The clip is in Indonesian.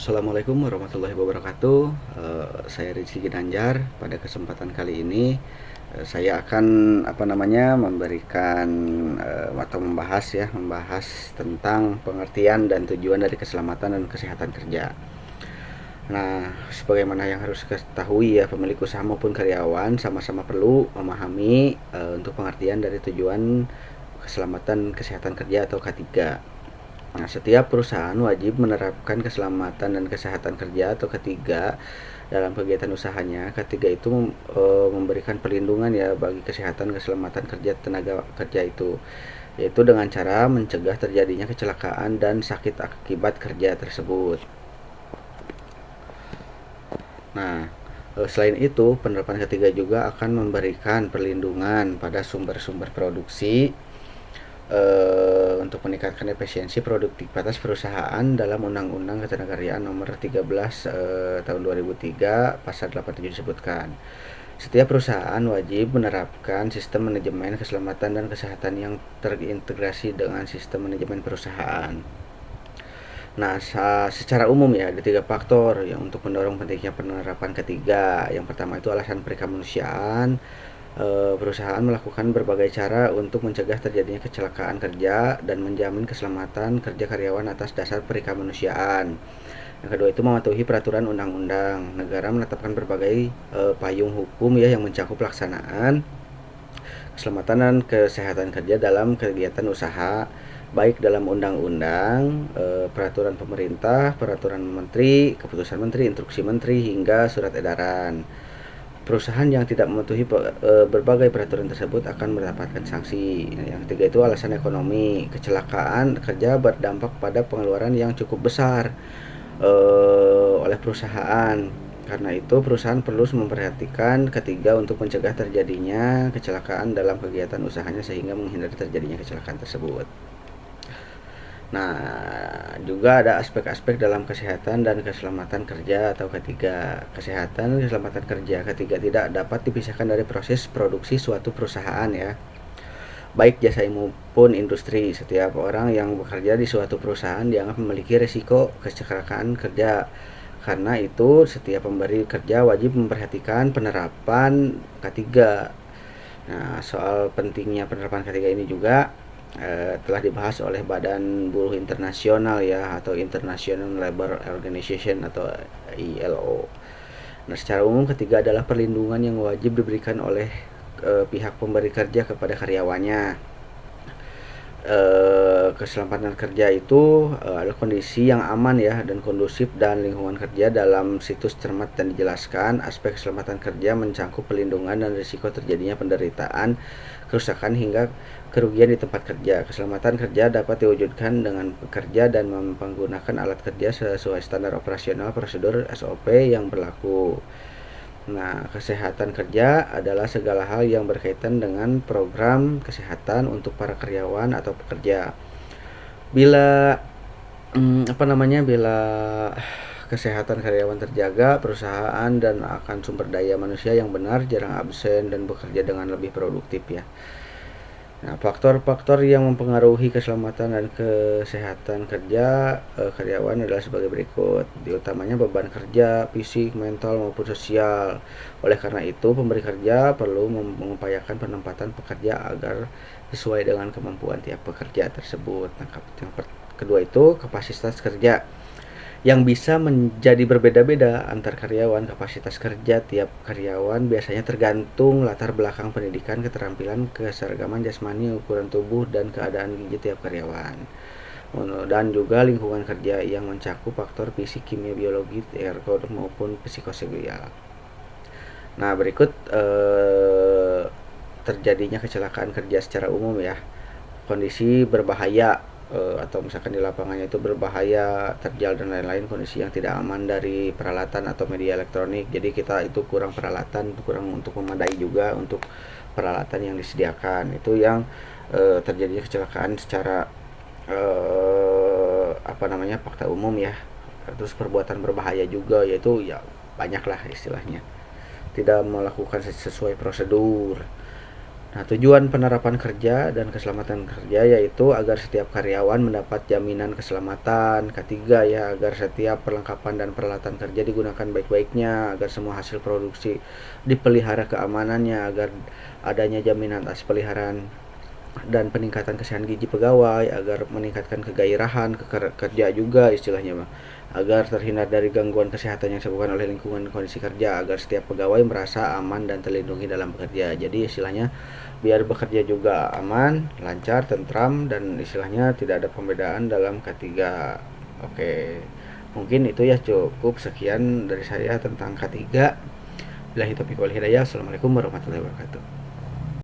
Assalamualaikum warahmatullahi wabarakatuh. Saya Rizky Ginanjar. Pada kesempatan kali ini saya akan memberikan atau membahas tentang pengertian dan tujuan dari keselamatan dan kesehatan kerja. Nah, sebagaimana yang harus diketahui ya, pemilik usaha maupun karyawan sama-sama perlu memahami untuk pengertian dari tujuan keselamatan kesehatan kerja atau K3. Nah, setiap perusahaan wajib menerapkan keselamatan dan kesehatan kerja atau ketiga dalam kegiatan usahanya. Ketiga itu memberikan perlindungan ya bagi kesehatan keselamatan kerja tenaga kerja itu, yaitu dengan cara mencegah terjadinya kecelakaan dan sakit akibat kerja tersebut. Nah, selain itu, penerapan ketiga juga akan memberikan perlindungan pada sumber-sumber produksi untuk meningkatkan efisiensi produktivitas perusahaan dalam Undang-Undang Ketenagakerjaan Nomor 13 Tahun 2003 Pasal 87 disebutkan. Setiap perusahaan wajib menerapkan sistem manajemen keselamatan dan kesehatan yang terintegrasi dengan sistem manajemen perusahaan. Nah, secara umum ya ada 3 faktor yang untuk mendorong pentingnya penerapan ketiga. Yang pertama itu alasan perikemanusiaan. Perusahaan melakukan berbagai cara untuk mencegah terjadinya kecelakaan kerja dan menjamin keselamatan kerja karyawan atas dasar perikemanusiaan. Yang kedua itu mematuhi peraturan undang-undang. Negara menetapkan berbagai payung hukum ya yang mencakup pelaksanaan keselamatan dan kesehatan kerja dalam kegiatan usaha, baik dalam undang-undang, peraturan pemerintah, peraturan menteri, keputusan menteri, instruksi menteri, hingga surat edaran. Perusahaan yang tidak mematuhi berbagai peraturan tersebut akan mendapatkan sanksi. Yang ketiga itu alasan ekonomi. Kecelakaan kerja berdampak pada pengeluaran yang cukup besar oleh perusahaan. Karena itu perusahaan perlu memperhatikan ketiga untuk mencegah terjadinya kecelakaan dalam kegiatan usahanya sehingga menghindari terjadinya kecelakaan tersebut. Nah, juga ada aspek-aspek dalam kesehatan dan keselamatan kerja atau ketiga. Kesehatan dan keselamatan kerja ketiga tidak dapat dipisahkan dari proses produksi suatu perusahaan ya. Baik jasa maupun industri, setiap orang yang bekerja di suatu perusahaan dianggap memiliki risiko kecelakaan kerja. Karena itu, setiap pemberi kerja wajib memperhatikan penerapan ketiga. Nah, soal pentingnya penerapan ketiga ini juga telah dibahas oleh Badan Buruh Internasional ya, atau International Labour Organization atau ILO. Nah, secara umum ketiga adalah perlindungan yang wajib diberikan oleh pihak pemberi kerja kepada karyawannya. Keselamatan kerja itu adalah kondisi yang aman ya dan kondusif dan lingkungan kerja. Dalam situs cermat dan dijelaskan aspek keselamatan kerja mencangkup perlindungan dan risiko terjadinya penderitaan, kerusakan hingga kerugian di tempat kerja. Keselamatan kerja dapat diwujudkan dengan bekerja dan menggunakan alat kerja sesuai standar operasional prosedur SOP yang berlaku. Nah, kesehatan kerja adalah segala hal yang berkaitan dengan program kesehatan untuk para karyawan atau pekerja. Bila bila kesehatan karyawan terjaga, perusahaan dan akan sumber daya manusia yang benar, jarang absen dan bekerja dengan lebih produktif ya. Nah, faktor-faktor yang mempengaruhi keselamatan dan kesehatan kerja karyawan adalah sebagai berikut. Diutamanya beban kerja, fisik, mental maupun sosial. Oleh karena itu, pemberi kerja perlu mengupayakan penempatan pekerja agar sesuai dengan kemampuan tiap pekerja tersebut. Nah, yang kedua itu kapasitas kerja yang bisa menjadi berbeda-beda antar karyawan. Kapasitas kerja tiap karyawan biasanya tergantung latar belakang pendidikan, keterampilan, keseragaman jasmani, ukuran tubuh, dan keadaan gizi tiap karyawan. Dan juga lingkungan kerja yang mencakup faktor fisik, kimia, biologi, ergonom maupun psikososial. Nah, berikut terjadinya kecelakaan kerja secara umum ya. Kondisi berbahaya atau misalkan di lapangannya itu berbahaya, terjal dan lain-lain, kondisi yang tidak aman dari peralatan atau media elektronik. Jadi kita itu kurang peralatan, kurang untuk memadai juga untuk peralatan yang disediakan. Itu yang terjadinya kecelakaan secara fakta umum ya. Terus perbuatan berbahaya juga, yaitu ya banyaklah istilahnya tidak melakukan sesuai prosedur. Nah, tujuan penerapan kerja dan keselamatan kerja yaitu agar setiap karyawan mendapat jaminan keselamatan. Ketiga ya, agar setiap perlengkapan dan peralatan kerja digunakan baik-baiknya, agar semua hasil produksi dipelihara keamanannya, agar adanya jaminan atas peliharaan dan peningkatan kesehatan gizi pegawai, agar meningkatkan kegairahan kerja juga istilahnya, agar terhindar dari gangguan kesehatan yang disebabkan oleh lingkungan kondisi kerja, agar setiap pegawai merasa aman dan terlindungi dalam bekerja. Jadi istilahnya biar bekerja juga aman, lancar, tentram, dan istilahnya tidak ada pembedaan dalam K3. Oke, mungkin itu ya, cukup sekian dari saya tentang K3. Billahi taufiq wal hidayah. Assalamualaikum warahmatullahi wabarakatuh.